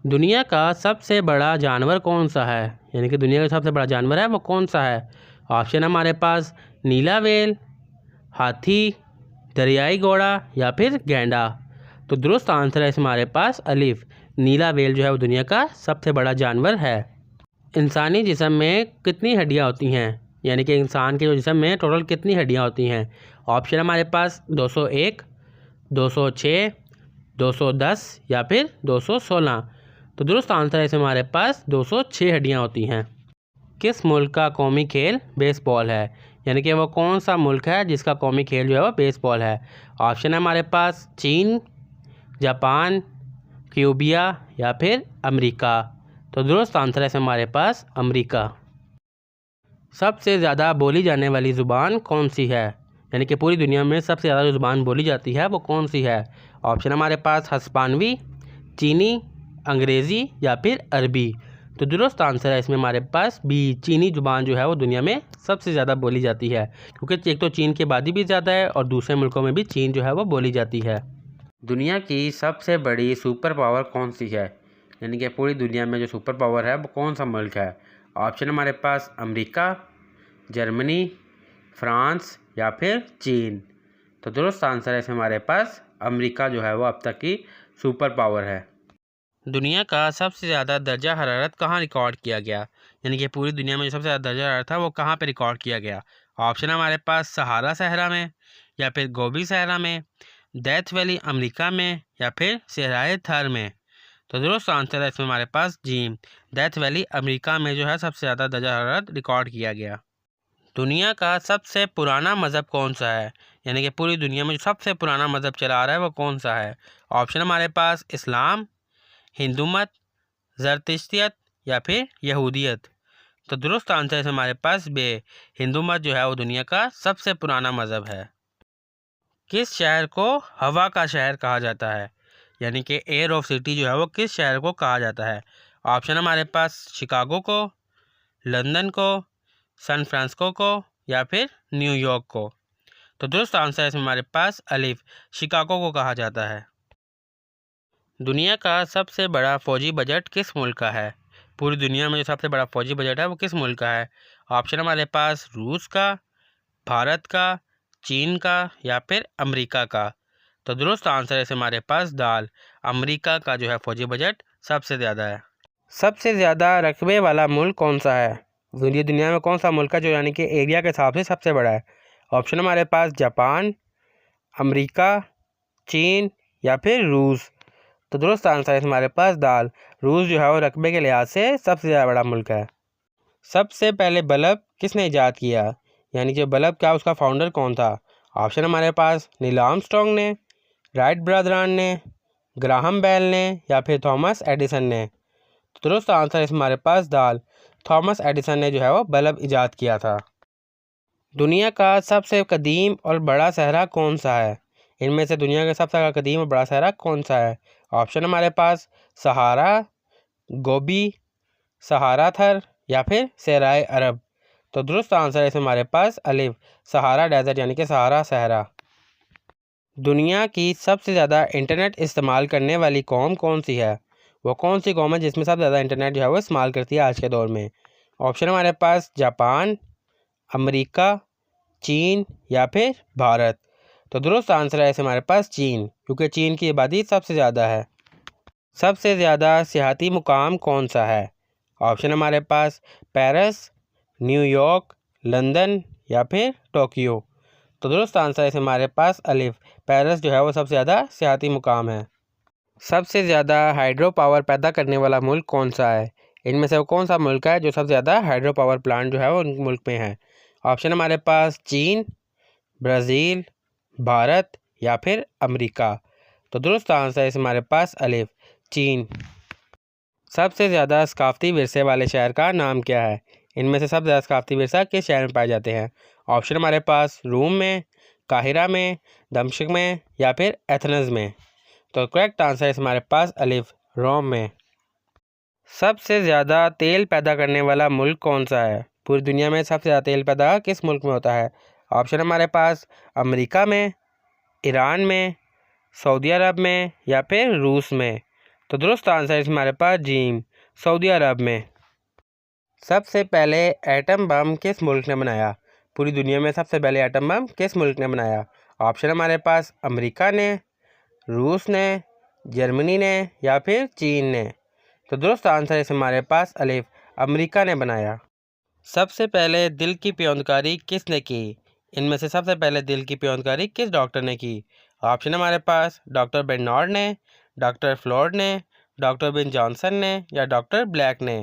दुनिया का सबसे बड़ा जानवर कौन सा है? यानी कि दुनिया का सबसे बड़ा जानवर है वो कौन सा है? ऑप्शन है हमारे पास नीला व्हेल, हाथी, दरियाई घोड़ा या फिर गैंडा। तो दुरुस्त आंसर है हमारे पास अलिफ, नीला व्हेल जो है वो दुनिया का सबसे बड़ा जानवर है। इंसानी जिस्म में कितनी हड्डियाँ होती हैं? यानी कि इंसान के जिस्म में टोटल कितनी हड्डियाँ होती हैं? ऑप्शन हमारे पास 201, 206, 210 या फिर 216। तो दुरुस्त आंसर है हमारे पास 206 हड्डियाँ होती हैं। किस मुल्क का कौमी खेल बेसबॉल है? यानी कि वो कौन सा मुल्क है जिसका कौमी खेल जो है वो बेसबॉल है? ऑप्शन है हमारे पास चीन, जापान, क्यूबिया या फिर अमेरिका। तो दुरुस्त आंसर है हमारे पास अमेरिका। सबसे ज़्यादा बोली जाने वाली ज़ुबान कौन सी है? यानी कि पूरी दुनिया में सबसे ज़्यादा जो ज़ुबान बोली जाती है वो कौन सी है? ऑप्शन हमारे पास हस्पानवी, चीनी, अंग्रेज़ी या फिर अरबी। तो दुरुस्त आंसर है इसमें हमारे पास बी, चीनी ज़ुबान जो है वो दुनिया में सबसे ज़्यादा बोली जाती है, क्योंकि एक तो चीन की आबादी भी ज़्यादा है और दूसरे मुल्कों में भी चीन जो है वो बोली जाती है। दुनिया की सबसे बड़ी सुपर पावर कौन सी है? यानी कि पूरी दुनिया में जो सुपर पावर है वो कौन सा मुल्क है? ऑप्शन हमारे पास अमेरिका, जर्मनी, फ्रांस या फिर चीन। तो दुरुस्त आंसर है इसमें हमारे पास अमेरिका जो है वो अब तक की सुपर पावर है। दुनिया का सबसे ज़्यादा दर्जा हरारत कहाँ रिकॉर्ड किया गया? यानी कि पूरी दुनिया में जो सबसे ज़्यादा दर्जा हरारत था वो कहाँ पे रिकॉर्ड किया गया? ऑप्शन हमारे पास सहारा सहरा में या फिर गोबी सहरा में, डेथ वैली अमेरिका में या फिर सहराए थर में। तो दुरुस्त आंसर है इसमें हमारे पास जी, डेथ वैली अमेरिका में जो है सबसे ज़्यादा दर्जा हरारत रिकॉर्ड किया गया। दुनिया का सबसे पुराना मज़हब कौन सा है? यानी कि पूरी दुनिया में जो सबसे पुराना मज़हब चला आ रहा है वो कौन सा है? ऑप्शन हमारे पास इस्लाम, हिंदू मत, ज़रतिश्तियत या फिर यहूदियत। तो दुरुस्त आंसर है हमारे पास बे, हिंदू मत जो है वो दुनिया का सबसे पुराना मज़हब है। किस शहर को हवा का शहर कहा जाता है? यानी कि एयर ऑफ सिटी जो है वो किस शहर को कहा जाता है? ऑप्शन हमारे पास शिकागो को, लंदन को, सैन फ्रांसिस्को को या फिर न्यूयॉर्क को। तो दुरुस्त आंसर है हमारे पास अलिफ, शिकागो को कहा जाता है। दुनिया का सबसे बड़ा फ़ौजी बजट किस मुल्क का है? पूरी दुनिया में जो सबसे बड़ा फ़ौजी बजट है वो किस मुल्क का है? ऑप्शन हमारे पास रूस का, भारत का, चीन का या फिर अमेरिका का। तो दुरुस्त आंसर है हमारे पास दाल, अमेरिका का जो है फ़ौजी बजट सबसे ज़्यादा है। सबसे ज़्यादा रकबे वाला मुल्क कौन सा है? दुनिया में कौन सा मुल्क है जो यानी कि एरिया के हिसाब से सबसे बड़ा है? ऑप्शन हमारे पास जापान, अमेरिका, चीन या फिर रूस। तो दुरुस्त आंसर है हमारे पास दाल, रूस जो है वो रकबे के लिहाज से सबसे ज़्यादा बड़ा मुल्क है। सबसे पहले बल्ब किसने ईजाद किया? यानी कि बल्ब क्या उसका फाउंडर कौन था? ऑप्शन हमारे पास नील आर्मस्ट्रॉन्ग ने, राइट ब्रदरान ने, ग्राहम बेल ने या फिर थॉमस एडिसन ने। तो दुरुस्त आंसर है हमारे पास दाल, थॉमस एडिसन ने जो है वो बल्ब ईजाद किया था। दुनिया का सबसे कदीम और बड़ा सहरा कौन सा है? इनमें से दुनिया का सबसे कदीम और बड़ा सहरा कौन सा है? ऑप्शन हमारे पास सहारा, गोबी, सहारा थर या फिर सहराए अरब। तो दुरुस्त आंसर है हमारे पास अलिफ, सहारा डेजर्ट यानी कि सहारा सहरा। दुनिया की सबसे ज़्यादा इंटरनेट इस्तेमाल करने वाली कौम कौन सी है? वो कौन सी कौम है जिसमें सबसे ज़्यादा इंटरनेट जो है वो इस्तेमाल करती है आज के दौर में? ऑप्शन हमारे पास जापान, अमेरिका, चीन या फिर भारत। तो दुरुस्त आंसर है हमारे पास चीन, क्योंकि चीन की आबादी सबसे ज़्यादा है। सबसे ज़्यादा सियाहती मुकाम कौन सा है? ऑप्शन हमारे पास पेरिस, न्यूयॉर्क, लंदन या फिर टोक्यो। तो दुरुस्त आंसर है हमारे पास अलिफ, पेरिस जो है वो सबसे ज़्यादा सियाहती मुकाम है। सबसे ज़्यादा हाइड्रो पावर पैदा करने वाला मुल्क कौन सा है? इनमें से वो कौन सा मुल्क है जो सबसे ज़्यादा हाइड्रो पावर प्लांट जो है वो उन मुल्क में है? ऑप्शन हमारे पास चीन, ब्राज़ील, भारत या फिर अमेरिका। तो दुरुस्त आंसर है हमारे पास अलिफ, चीन। सबसे ज़्यादा सकाफ़ती विरसे वाले शहर का नाम क्या है? इनमें से सबसे ज़्यादा सकाफ़ती विरसा किस शहर में पाए जाते हैं? ऑप्शन हमारे पास रूम में, काहिरा में, दमश्क में या फिर एथेंस में। तो करेक्ट आंसर है हमारे पास अलिफ, रोम में। सबसे ज़्यादा तेल पैदा करने वाला मुल्क कौन सा है? पूरी दुनिया में सबसे ज़्यादा तेल पैदा किस मुल्क में होता है? ऑप्शन हमारे पास अमेरिका में, ईरान में, सऊदी अरब में या फिर रूस में। तो दुरुस्त आंसर है हमारे पास जीम, सऊदी अरब में। सबसे पहले एटम बम किस मुल्क ने बनाया? पूरी दुनिया में सबसे पहले एटम बम किस मुल्क ने बनाया? ऑप्शन हमारे पास अमेरिका ने, रूस ने, जर्मनी ने या फिर चीन ने। तो दुरुस्त आंसर है हमारे पास अलिफ, अमेरिका ने बनाया। सबसे पहले दिल की पेंदकारी किसने की? इनमें से सबसे पहले दिल की पेंदकारी किस डॉक्टर ने की? ऑप्शन हमारे पास डॉक्टर बेर्नार्ड ने, डॉक्टर फ्लोर्ड ने, डॉक्टर बिन जॉनसन ने या डॉक्टर ब्लैक ने।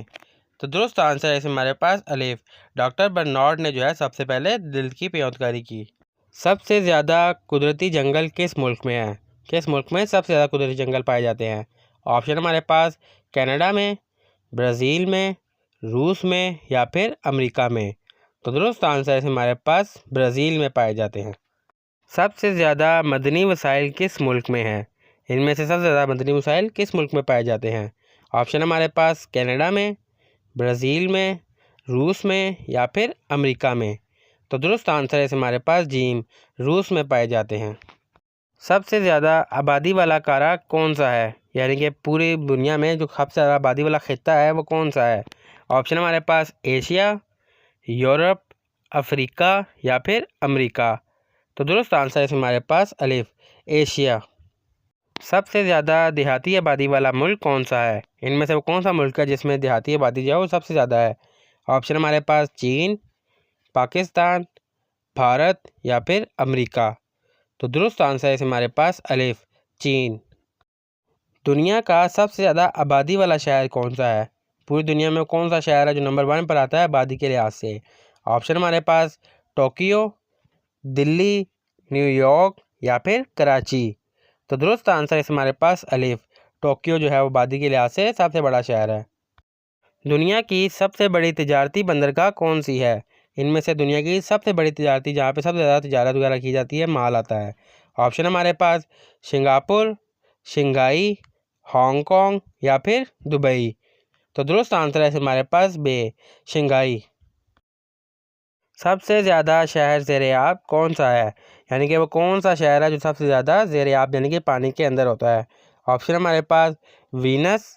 तो दुरुस्त आंसर है हमारे पास अलिफ, डॉक्टर बेर्नार्ड ने जो है सबसे पहले दिल की पेंदकारी की। सबसे ज़्यादा कुदरती जंगल किस मुल्क में है? किस मुल्क में सबसे ज़्यादा कुदरती जंगल पाए जाते हैं? ऑप्शन हमारे पास कनाडा में, ब्राज़ील में, रूस में या फिर अमेरिका में। तो दुरुस्त आंसर है हमारे पास ब्राज़ील में पाए जाते हैं। सबसे ज़्यादा मदनी वसाइल किस मुल्क में है? इनमें से सबसे ज़्यादा मदनी वसाइल किस मुल्क में पाए जाते हैं? ऑप्शन हमारे पास कनाडा में, ब्राज़ील में, रूस में या फिर अमेरिका में। तो दुरुस्त आंसर है हमारे पास जीम, रूस में पाए जाते हैं। सबसे ज़्यादा आबादी वाला कारा कौन सा है? यानी कि पूरी दुनिया में जो सबसे ज़्यादा आबादी वाला खित्ता है वो कौन सा है? ऑप्शन हमारे पास एशिया, यूरोप, अफ्रीका या फिर अमेरिका। तो दुरुस्त आंसर है हमारे पास अलिफ, एशिया। सबसे ज़्यादा देहाती आबादी वाला मुल्क कौन सा है? इनमें से वो कौन सा मुल्क है जिसमें देहाती आबादी जो है वो सबसे ज़्यादा है? ऑप्शन हमारे पास चीन, पाकिस्तान, भारत या फिर अमेरिका। तो दुरुस्त आंसर है हमारे पास अलिफ, चीन। दुनिया का सबसे ज़्यादा आबादी वाला शहर कौन सा है? पूरी दुनिया में कौन सा शहर है जो नंबर 1 पर आता है आबादी के लिहाज से? ऑप्शन हमारे पास टोक्यो, दिल्ली, न्यूयॉर्क या फिर कराची। तो दुरुस्त आंसर है हमारे पास अलिफ, टोक्यो जो है वो आबादी के लिहाज से सबसे बड़ा शहर है। दुनिया की सबसे बड़ी तिजारती बंदरगाह कौन सी है? इनमें से दुनिया की सबसे बड़ी तिजारती जहाँ पे सबसे ज़्यादा तिजारत वगैरह की जाती है, माल आता है। ऑप्शन हमारे पास सिंगापुर, शंघाई, हांगकांग या फिर दुबई। तो दुरुस्त आंसर है हमारे पास बे, शंघाई। सबसे ज़्यादा शहर ज़ेर-ए-आब कौन सा है? यानी कि वो कौन सा शहर है जो सबसे ज़्यादा ज़ेर-ए-आब यानी कि पानी के अंदर होता है? ऑप्शन हमारे पास वीनस,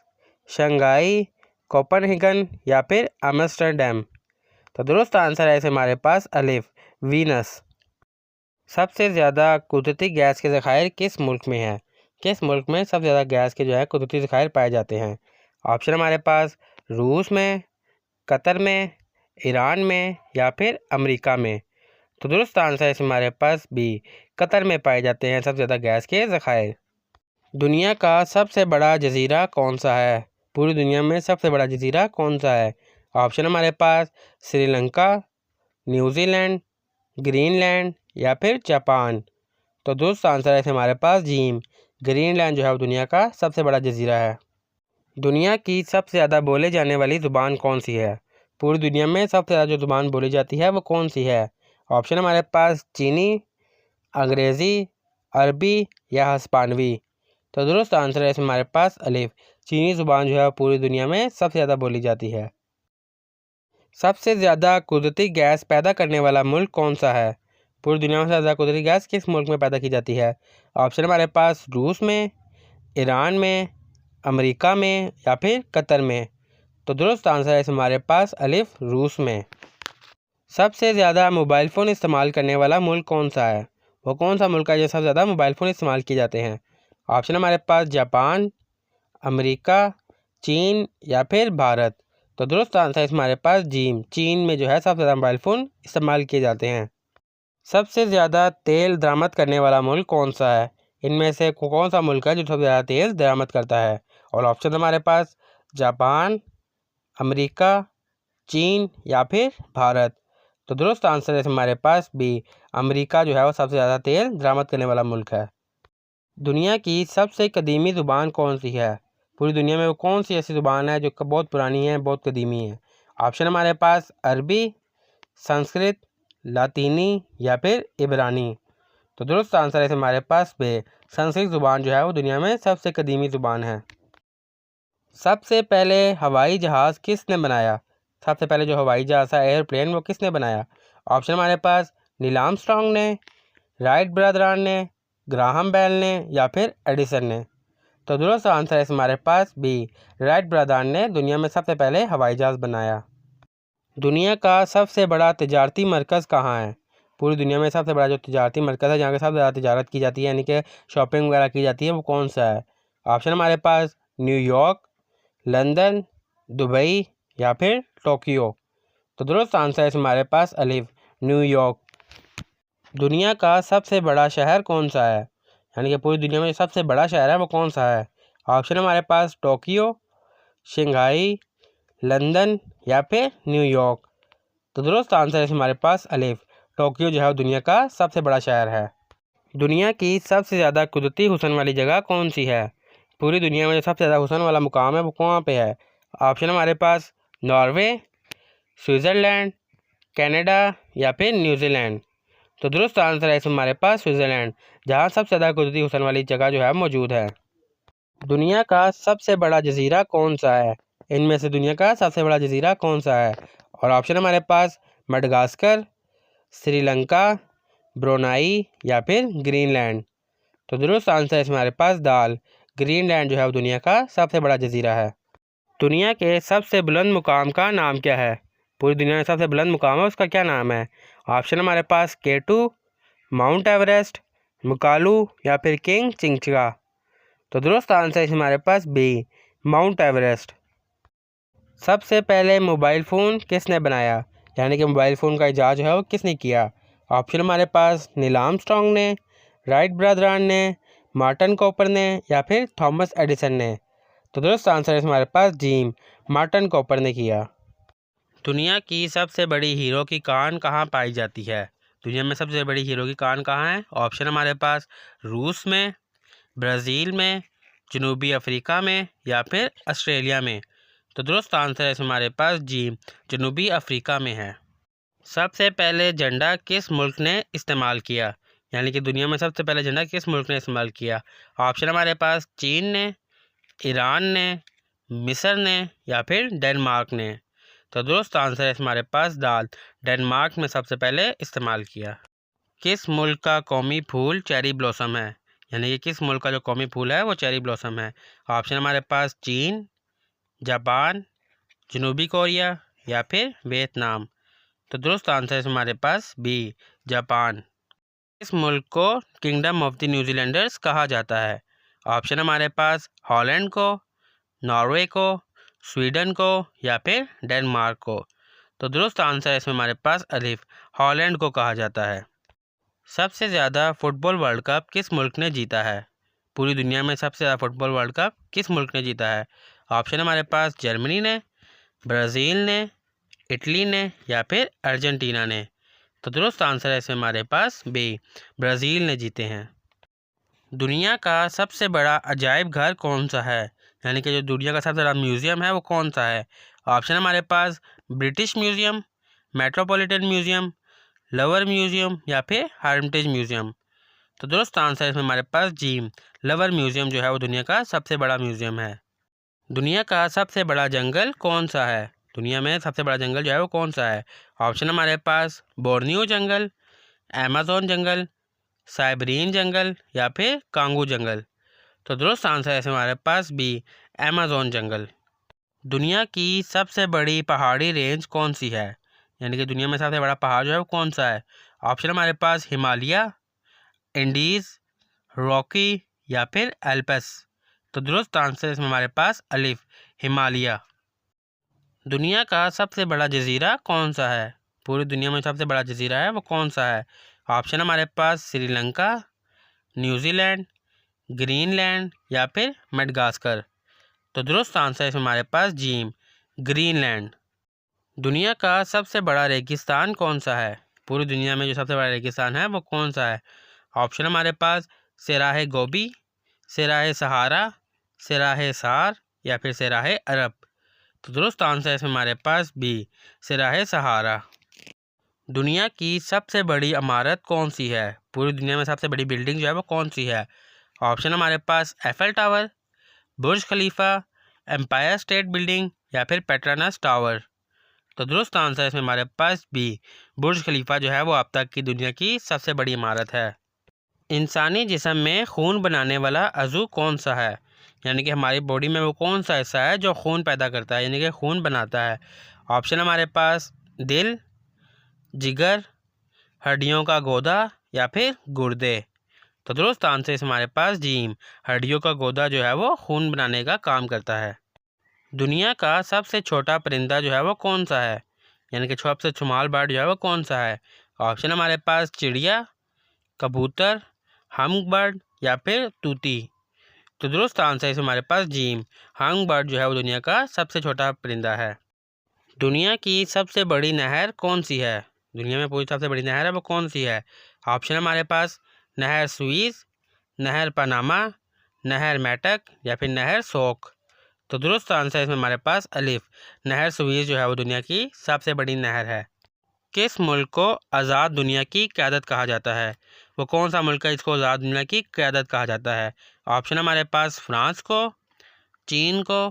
शंघाई, कोपनहेगन या फिर एम्स्टर्डम। तो दुरुस्त आंसर है हमारे पास अलिफ, वीनस। सबसे ज़्यादा कुदरती गैस के ज़खायर किस मुल्क में है? किस मुल्क में सबसे ज़्यादा गैस के जो है कुदरती ज़खायर पाए जाते हैं? ऑप्शन हमारे पास रूस में, कतर में, ईरान में या फिर अमेरिका में। तो दुरुस्त आंसर है हमारे पास बी, कतर में पाए जाते हैं सबसे ज़्यादा गैस के ज़खायर। दुनिया का सबसे बड़ा जजीरा कौन सा है? पूरी दुनिया में सबसे बड़ा जजीरा कौन सा है? ऑप्शन हमारे पास श्रीलंका, न्यूजीलैंड, ग्रीनलैंड या फिर जापान। तो दुरुस्त आंसर है हमारे पास जीम, ग्रीनलैंड जो है वो दुनिया का सबसे बड़ा जजीरा है। दुनिया की सबसे ज़्यादा बोले जाने वाली ज़ुबान कौन सी है? पूरी दुनिया में सबसे ज़्यादा जो ज़ुबान बोली जाती है वो कौन सी है? ऑप्शन हमारे पास चीनी, अंग्रेज़ी, अरबी या हिस्पानवी। तो दुरुस्त आंसर है हमारे पास अलिफ, चीनी ज़ुबान जो है पूरी दुनिया में सबसे ज़्यादा बोली जाती है। सबसे ज़्यादा कुदरती गैस पैदा करने वाला मुल्क कौन सा है? पूरी दुनिया में सबसे ज़्यादा कुदरती गैस किस मुल्क में पैदा की जाती है? ऑप्शन हमारे पास रूस में, ईरान में, अमेरिका में या फिर कतर में। तो दुरुस्त आंसर है हमारे पास अलिफ, रूस में। सबसे ज़्यादा मोबाइल फ़ोन इस्तेमाल करने वाला मुल्क कौन सा है? वो कौन सा मुल्क है जो सबसे ज़्यादा मोबाइल फ़ोन इस्तेमाल किए जाते हैं? ऑप्शन हमारे पास जापान, अमेरिका, चीन या फिर भारत। तो दुरुस्त आंसर है हमारे पास जीम, चीन में जो है सबसे ज़्यादा मोबाइल फ़ोन इस्तेमाल किए जाते हैं। सबसे ज़्यादा तेल दरामद करने वाला मुल्क कौन सा है? इनमें से कौन सा मुल्क है जो सबसे ज़्यादा तेल दरामद करता है? और ऑप्शन हमारे पास जापान, अमेरिका, चीन या फिर भारत। तो दुरुस्त आंसर है हमारे पास बी, अमेरिका जो है वो सबसे ज़्यादा तेल दरामद करने वाला मुल्क है। दुनिया की सबसे कदीमी ज़ुबान कौन सी है? पूरी दुनिया में वो कौन सी ऐसी ज़ुबान है जो बहुत पुरानी है, बहुत कदीमी है? ऑप्शन हमारे पास अरबी, संस्कृत, लातीनी या फिर इब्रानी। तो दुरुस्त आंसर है हमारे पास बे, संस्कृत ज़ुबान जो है वो दुनिया में सबसे कदीमी ज़ुबान है। सबसे पहले हवाई जहाज़ किसने बनाया? सबसे पहले जो हवाई जहाज़ था, एयरप्लेन, वो किसने बनाया? ऑप्शन हमारे पास नील आर्मस्ट्रॉन्ग ने, राइट ब्रदरान ने, ग्राहम बेल ने या फिर एडिसन ने। तो दुरुस्त आंसर है हमारे पास बी, राइट ब्रदर ने दुनिया में सबसे पहले हवाई जहाज़ बनाया। दुनिया का सबसे बड़ा तिजारती मरकज़ कहाँ है? पूरी दुनिया में सबसे बड़ा जो तिजारती मरकज़ है, जहाँ के सबसे ज़्यादा तिजारत की जाती है, यानी कि शॉपिंग वगैरह की जाती है, वो कौन सा है? ऑप्शन हमारे पास न्यूयॉर्क, लंदन, दुबई या फिर टोक्यो। तो दुरुस्त आंसर है हमारे पास अलिफ, न्यूयॉर्क। दुनिया का सबसे बड़ा शहर कौन सा है? यानी कि पूरी दुनिया में सबसे बड़ा शहर है वो कौन सा है? ऑप्शन हमारे पास टोक्यो, शंघाई, लंदन या फिर न्यूयॉर्क। तो दुरुस्त आंसर है हमारे पास अलिफ, टोक्यो जो है वो दुनिया का सबसे बड़ा शहर है। दुनिया की सबसे ज़्यादा कुदरती हुस्न वाली जगह कौन सी है? पूरी दुनिया में जो सबसे ज़्यादा हुस्न वाला मुकाम है वो कहाँ पे है? ऑप्शन हमारे पास नॉर्वे, स्विट्ज़रलैंड, कनाडा या फिर न्यूजीलैंड। तो दुरुस्त आंसर है हमारे पास स्विट्ज़रलैंड, जहाँ सबसे ज़्यादा कुदरती हुस्न वाली जगह जो है मौजूद है। दुनिया का सबसे बड़ा जजीरा कौन सा है? इनमें से दुनिया का सबसे बड़ा जजीरा कौन सा है? और ऑप्शन हमारे पास मडगास्कर, श्रीलंका, ब्रुनेई या फिर ग्रीनलैंड। तो दुरुस्त आंसर है हमारे पास दाल, ग्रीनलैंड जो है वो दुनिया का सबसे बड़ा जजीरा है। दुनिया के सबसे बुलंद मुकाम का नाम क्या है? पूरी दुनिया में सबसे बुलंद मुकाम है उसका क्या नाम है? ऑप्शन हमारे पास K2, माउंट एवरेस्ट, मुकालू या फिर किंग चिंचगा। तो दुरुस्त आंसर है हमारे पास बी, माउंट एवरेस्ट। सबसे पहले मोबाइल फ़ोन किसने बनाया? यानी कि मोबाइल फ़ोन का इजाद जो है वो किसने किया? ऑप्शन हमारे पास नील आर्मस्ट्रॉन्ग ने, राइट ब्रदर्स ने, मार्टिन कॉपर ने या फिर थॉमस एडिसन ने। तो दुरुस्त आंसर है हमारे पास जी, मार्टिन कॉपर ने किया। दुनिया की सबसे बड़ी हीरो की कान कहाँ पाई जाती है? दुनिया में सबसे बड़ी हीरो की कान कहाँ है? ऑप्शन हमारे पास रूस में, ब्राज़ील में, जनूबी अफ्रीका में या फिर ऑस्ट्रेलिया में। तो दुरुस्त आंसर है हमारे पास जी, जनूबी अफ्रीका में है। सबसे पहले झंडा किस मुल्क ने इस्तेमाल किया? यानी कि दुनिया में सबसे पहले झंडा किस मुल्क ने इस्तेमाल किया? ऑप्शन हमारे पास चीन ने, ईरान ने, मिस्र ने या फिर डेनमार्क ने। तो दुरुस्त आंसर है हमारे पास दाल, डेनमार्क में सबसे पहले इस्तेमाल किया। किस मुल्क का कौमी फूल चेरी ब्लॉसम है? यानी कि किस मुल्क का जो कौमी फूल है वो चेरी ब्लॉसम है? ऑप्शन हमारे पास चीन, जापान, जनूबी कोरिया या फिर वियतनाम। तो दुरुस्त आंसर है हमारे पास बी, जापान। इस मुल्क को किंगडम ऑफ द न्यूजीलैंडर्स कहा जाता है? ऑप्शन हमारे पास हॉलैंड को, नॉर्वे को, स्वीडन को या फिर डेनमार्क को। तो दुरुस्त आंसर है इसमें हमारे पास अलिफ, हॉलैंड को कहा जाता है। सबसे ज़्यादा फुटबॉल वर्ल्ड कप किस मुल्क ने जीता है? पूरी दुनिया में सबसे ज़्यादा फुटबॉल वर्ल्ड कप किस मुल्क ने जीता है? ऑप्शन हमारे पास जर्मनी ने, ब्राज़ील ने, इटली ने या फिर अर्जेंटीना ने। तो दुरुस्त आंसर है इसमें हमारे पास बी, ब्राज़ील ने जीते हैं। दुनिया का सबसे बड़ा अजायब घर कौन सा है? यानी कि जो दुनिया का सबसे बड़ा म्यूज़ियम है वो कौन सा है? ऑप्शन हमारे पास British Museum, Metropolitan Museum, Louvre museum या फिर हर्मिटेज म्यूज़ियम। तो दुरुस्त आंसर है इसमें हमारे पास जी, लवर म्यूज़ियम जो है वो दुनिया का सबसे बड़ा म्यूज़ियम है। दुनिया का सबसे बड़ा जंगल कौन सा है? दुनिया में सबसे बड़ा जंगल जो है वो कौन सा है? ऑप्शन हमारे पास बोर्नियो जंगल, अमेज़न जंगल, साइबेरियन जंगल या फिर कांगू जंगल। तो दुरुस्त आंसर है हमारे पास बी, अमेज़न जंगल। दुनिया की सबसे बड़ी पहाड़ी रेंज कौन सी है? यानी कि दुनिया में सबसे बड़ा पहाड़ जो है वो कौन सा है? ऑप्शन हमारे पास हिमालय, एंडीज़, रॉकी या फिर एल्पस। तो दुरुस्त आंसर इसमें हमारे पास अलिफ, हिमालय। दुनिया का सबसे बड़ा जजीरा कौन सा है? पूरी दुनिया में सबसे बड़ा जजीरा है वो कौन सा है? ऑप्शन हमारे पास श्रीलंका, न्यूजीलैंड, ग्रीनलैंड या फिर मडगास्कर। तो दुरुस्त आंसर है इसमें हमारे पास जी, ग्रीनलैंड। दुनिया का सबसे बड़ा रेगिस्तान कौन सा है? पूरी दुनिया में जो सबसे बड़ा रेगिस्तान है वो कौन सा है? ऑप्शन हमारे पास सराहे गोबी, सराहे सहारा, सराहे सार या फिर सराहे अरब। तो दुरुस्त आंसर है इसमें हमारे पास बी, सराहे सहारा। दुनिया की सबसे बड़ी इमारत कौन सी है? पूरी दुनिया में सबसे बड़ी बिल्डिंग जो है वो कौन सी है? ऑप्शन हमारे पास एफएल टावर, बुर्ज खलीफा, एम्पायर स्टेट बिल्डिंग या फिर पेट्रोनस टावर। तो दुरुस्त आंसर है इसमें हमारे पास बी, बुर्ज खलीफा जो है वो अब तक की दुनिया की सबसे बड़ी इमारत है। इंसानी जिस्म में खून बनाने वाला अज़ू कौन सा है? यानी कि हमारी बॉडी में वो कौन सा हिस्सा है जो खून पैदा करता है, यानी कि खून बनाता है। ऑप्शन हमारे पास दिल, जिगर, हड्डियों का गोदा या फिर गुर्दे। तो दुरुस्त आंसर इस हमारे पास जीम, हड्डियों का गोदा जो है वो खून बनाने का काम करता है। दुनिया का सबसे छोटा परिंदा जो है वो कौन सा है, यानी कि सबसे स्मॉल बर्ड जो है वो कौन सा है। ऑप्शन हमारे पास चिड़िया, कबूतर, हंग बर्ड या फिर तूती। तो दुरुस्त आंसर इस हमारे पास जीम, हंग बर्ड जो है वो दुनिया का सबसे छोटा परिंदा है। दुनिया की सबसे बड़ी नहर कौन सी है, दुनिया में पूरी सबसे बड़ी नहर है वो कौन सी है। ऑप्शन हमारे पास नहर सुइज, नहर पनामा, नहर मैटक या फिर नहर सोक। तो दुरुस्त आंसर इसमें हमारे पास अलिफ, नहर सुइज जो है वो दुनिया की सबसे बड़ी नहर है। किस मुल्क को आज़ाद दुनिया की क़यादत कहा जाता है, वो कौन सा मुल्क है जिसको आज़ाद दुनिया की क़यादत कहा जाता है। ऑप्शन हमारे पास फ्रांस को, चीन को,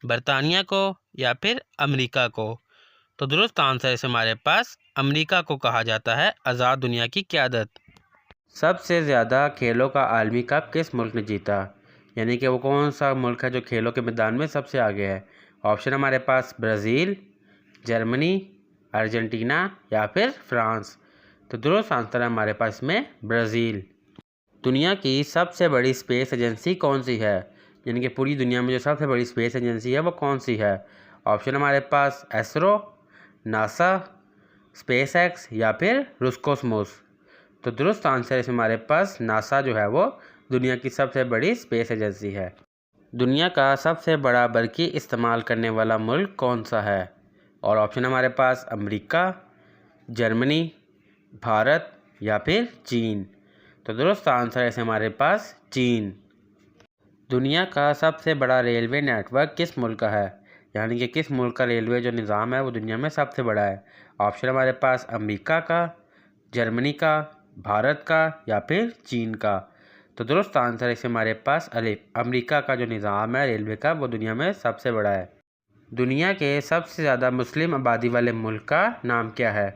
बरतानिया को या फिर अमेरिका को। तो दुरुस्त आंसर इस हमारे पास अमेरिका को कहा जाता है आज़ाद दुनिया की क़यादत। सबसे ज़्यादा खेलों का आलमी कप किस मुल्क ने जीता, यानी कि वो कौन सा मुल्क है जो खेलों के मैदान में सबसे आगे है। ऑप्शन हमारे पास ब्राज़ील, जर्मनी, अर्जेंटीना या फिर फ्रांस। तो दुरुस्त आंसर है हमारे पास में ब्राज़ील। दुनिया की सबसे बड़ी स्पेस एजेंसी कौन सी है, यानी कि पूरी दुनिया में जो सबसे बड़ी स्पेस एजेंसी है वो कौन सी है। ऑप्शन हमारे पास एसरो, नासा, स्पेस एक्स या फिर रोस्कोसमोस। तो दुरुस्त आंसर इसमें हमारे पास नासा जो है वो दुनिया की सबसे बड़ी स्पेस एजेंसी है। दुनिया का सबसे बड़ा बरकी इस्तेमाल करने वाला मुल्क कौन सा है, और ऑप्शन हमारे पास अमेरिका, जर्मनी, भारत या फिर चीन। तो दुरुस्त आंसर है हमारे पास चीन। दुनिया का सबसे बड़ा रेलवे नेटवर्क किस मुल्क का है, यानी कि किस मुल्क का रेलवे जो निज़ाम है वो दुनिया में सबसे बड़ा है। ऑप्शन हमारे पास अमेरिका का, जर्मनी का, भारत का या फिर चीन का। तो दुरुस्त आंसर है हमारे पास अलिफ, अमेरिका का जो निज़ाम है रेलवे का वो दुनिया में सबसे बड़ा है। दुनिया के सबसे ज़्यादा मुस्लिम आबादी वाले मुल्क का नाम क्या है,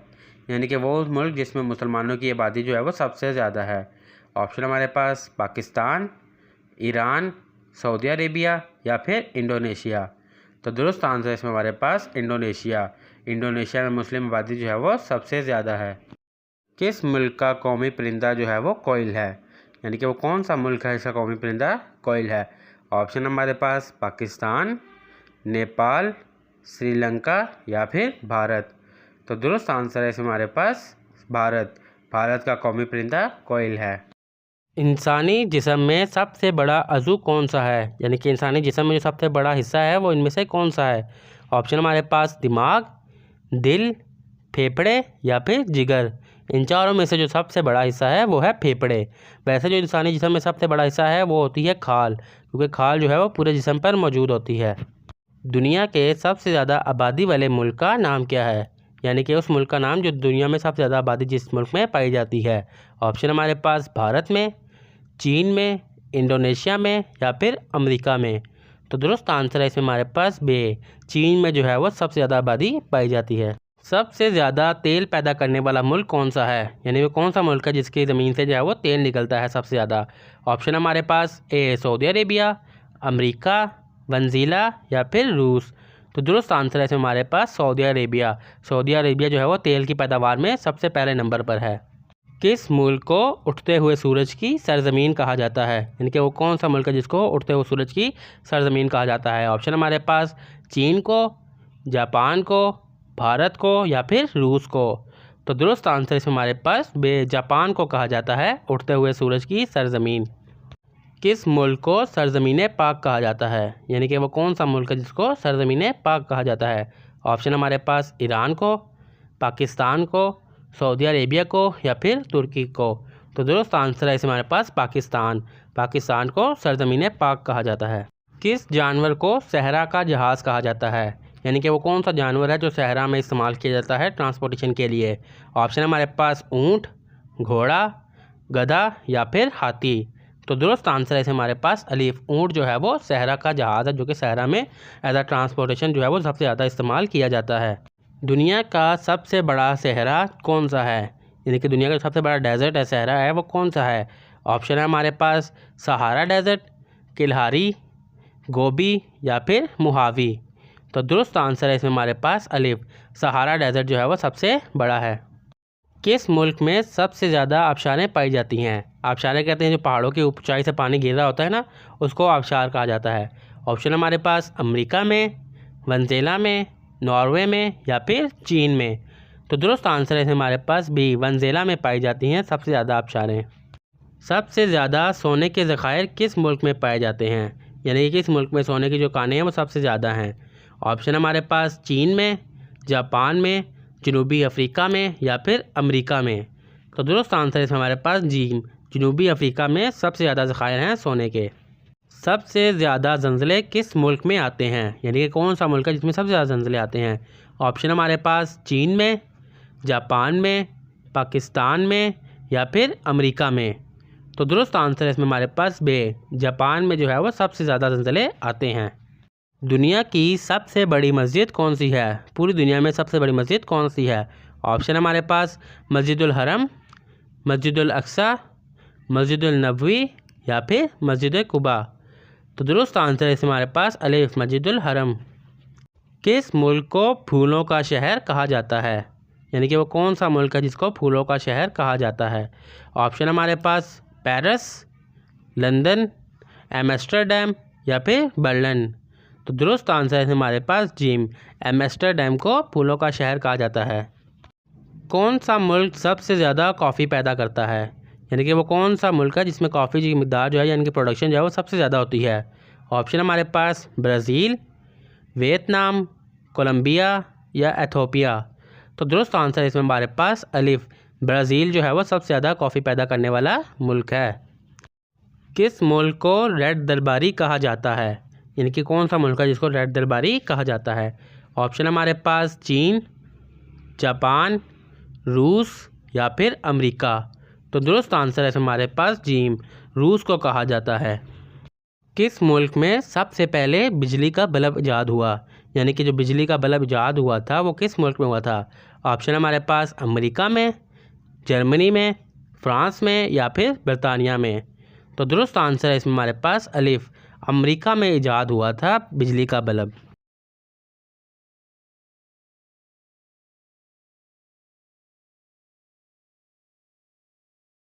यानी कि वो मुल्क जिसमें मुसलमानों की आबादी जो है वो सबसे ज़्यादा है। ऑप्शन हमारे पास पाकिस्तान, ईरान, सऊदी अरेबिया या फिर इंडोनेशिया। तो दुरुस्त आंसर इसमें हमारे पास इंडोनेशिया, इंडोनेशिया में मुस्लिम आबादी जो है वो सबसे ज़्यादा है। किस मुल्क का कौमी परिंदा जो है वो कोयल है, यानी कि वो कौन सा मुल्क है इसका कौमी परिंदा कोयल है। ऑप्शन हमारे पास पाकिस्तान, नेपाल, श्रीलंका या फिर भारत। तो दुरुस्त आंसर है हमारे पास भारत, भारत का कौमी परिंदा कोयल है। इंसानी जिस्म में सबसे बड़ा अज़ू कौन सा है, यानी कि इंसानी जिस्म में जो सबसे बड़ा हिस्सा है वो इनमें से कौन सा है। ऑप्शन हमारे पास दिमाग, दिल, फेफड़े या फिर जिगर। इन चारों में से जो सबसे बड़ा हिस्सा है वो है फेफड़े। वैसे जो इंसानी जिस्म में सबसे बड़ा हिस्सा है वो होती है खाल, क्योंकि खाल जो है वो पूरे जिस्म पर मौजूद होती है। दुनिया के सबसे ज़्यादा आबादी वाले मुल्क का नाम क्या है, यानी कि उस मुल्क का नाम जो दुनिया में सबसे ज़्यादा आबादी जिस मुल्क में पाई जाती है। ऑप्शन हमारे पास भारत में, चीन में, इंडोनेशिया में या फिर अमेरिका में। तो दुरुस्त आंसर है इसमें हमारे पास बे, चीन में जो है वो सबसे ज़्यादा आबादी पाई जाती है। सबसे ज़्यादा तेल पैदा करने वाला मुल्क कौन सा है, यानी वो कौन सा मुल्क है जिसकी ज़मीन से जो है वो तेल निकलता है सबसे ज़्यादा। ऑप्शन हमारे पास ए सऊदी अरेबिया, अमेरिका, वेनेज़ुएला या फिर रूस। तो दुरुस्त आंसर है इसमें हमारे पास सऊदी अरेबिया, सऊदी अरेबिया जो है वो तेल की पैदावार में सबसे पहले नंबर पर है। किस मुल्क को उठते हुए सूरज की सरजमीन कहा जाता है, यानी कि वो कौन सा मुल्क है जिसको उठते हुए सूरज की सरजमीन कहा जाता है। ऑप्शन हमारे पास चीन को, जापान को, भारत को या फिर रूस को। तो दुरुस्त आंसर इसमें हमारे पास जापान को कहा जाता है उठते हुए सूरज की सरजमीन। किस मुल्क को सरजमीन पाक कहा जाता है, यानी कि वो कौन सा मुल्क है जिसको सरजमीन पाक कहा जाता है। ऑप्शन हमारे पास ईरान को, पाकिस्तान को, सऊदी अरेबिया को या फिर तुर्की को। तो दुरुस्त आंसर है इसमें हमारे पास पाकिस्तान, पाकिस्तान को सरजमीन पाक कहा जाता है। किस जानवर को सहरा का जहाज़ कहा जाता है, यानी कि वो कौन सा जानवर है जो सहरा में इस्तेमाल किया जाता है ट्रांसपोर्टेशन के लिए। ऑप्शन हमारे पास ऊँट, घोड़ा, गधा या फिर हाथी। तो दुरुस्त आंसर है हमारे पास अलीफ, ऊँट जो है वो सहरा का जहाज़ है जो कि सहरा में एज अ ट्रांसपोर्टेशन जो है वो सबसे ज़्यादा इस्तेमाल किया जाता है। दुनिया का सबसे बड़ा सहरा कौन सा है, यानी कि दुनिया का सबसे बड़ा डेजर्ट है वो कौन सा है। ऑप्शन है हमारे पास सहारा डेजर्ट, किलहारी, गोबी या फिर मोहावी। तो दुरुस्त आंसर है इसमें हमारे पास अलिफ, सहारा डेजर्ट जो है वो सबसे बड़ा है। किस मुल्क में सबसे ज़्यादा आबशारें पाई जाती हैं? आबशारें कहते हैं जो पहाड़ों की ऊंचाई से पानी गिर रहा होता है ना, उसको आबशार कहा जाता है। ऑप्शन हमारे पास अमेरिका में, वेनेज़ुएला में, नॉर्वे में या फिर चीन में। तो दुरुस्त आंसर है हमारे पास बी, वेनेज़ुएला में पाई जाती हैं सबसे ज़्यादा आबशारें। सबसे ज़्यादा सोने के ज़खायर किस मुल्क में पाए जाते हैं? यानी कि किस मुल्क में सोने की जो कानें हैं वो सबसे ज़्यादा हैं? ऑप्शन हमारे पास चीन में, जापान में, जनूबी अफ्रीका में या फिर अमेरिका में। तो दुरुस्त आंसर है हमारे पास जी, जनूबी अफ्रीका में सबसे ज़्यादा ज़खायर हैं सोने के। सबसे ज़्यादा ज़लज़ले किस मुल्क में आते हैं? यानी कि कौन सा मुल्क है जिसमें सबसे ज़्यादा ज़लज़ले आते हैं? ऑप्शन हमारे पास चीन में, जापान में, पाकिस्तान में या फिर अमेरिका में। तो दुरुस्त आंसर है इसमें हमारे पास बे, जापान में जो है वो सबसे ज़्यादा ज़लज़ले आते हैं। दुनिया की सबसे बड़ी मस्जिद कौन सी है? पूरी दुनिया में सबसे बड़ी मस्जिद कौन सी है? ऑप्शन हमारे पास मस्जिदुल हरम, मस्जिदुल अक्सा, मस्जिदुल नबवी या फिर मस्जिद कुबा। तो दुरुस्त आंसर है इसमें हमारे पास अलिफ, मस्जिदुल हरम। किस मुल्क को फूलों का शहर कहा जाता है? यानी कि वो कौन सा मुल्क है जिसको फूलों का शहर कहा जाता है? ऑप्शन हमारे पास पेरिस, लंदन, एम्स्टर्डम या फिर बर्लिन। तो दुरुस्त आंसर है हमारे पास जिम, एम्स्टर्डम को फूलों का शहर कहा जाता है। कौन सा मुल्क सबसे ज़्यादा कॉफ़ी पैदा करता है? यानी कि वो कौन सा मुल्क है जिसमें कॉफ़ी की मिकदार जो है यानी कि प्रोडक्शन जो है वो सबसे ज़्यादा होती है? ऑप्शन हमारे पास ब्राज़ील, वियतनाम, कोलंबिया या एथोपिया। तो दुरुस्त आंसर है इसमें हमारे पास अलिफ, ब्राज़ील जो है वो सबसे ज़्यादा कॉफ़ी पैदा करने वाला मुल्क है। किस मुल्क को रेड दरबारी कहा जाता है? यानी कि कौन सा मुल्क है जिसको रेड दरबारी कहा जाता है? ऑप्शन हमारे पास चीन, जापान, रूस या फिर अमेरिका। तो दुरुस्त आंसर है हमारे पास जीम, रूस को कहा जाता है। किस मुल्क में सबसे पहले बिजली का बल्ब ईजाद हुआ? यानी कि जो बिजली का बल्ब ईजाद हुआ था वो किस मुल्क में हुआ था? ऑप्शन हमारे पास अमेरिका में, जर्मनी में, फ्रांस में या फिर बरतानिया में। तो दुरुस्त आंसर है इसमें हमारे पास अलिफ, अमेरिका में ईजाद हुआ था बिजली का बल्ब।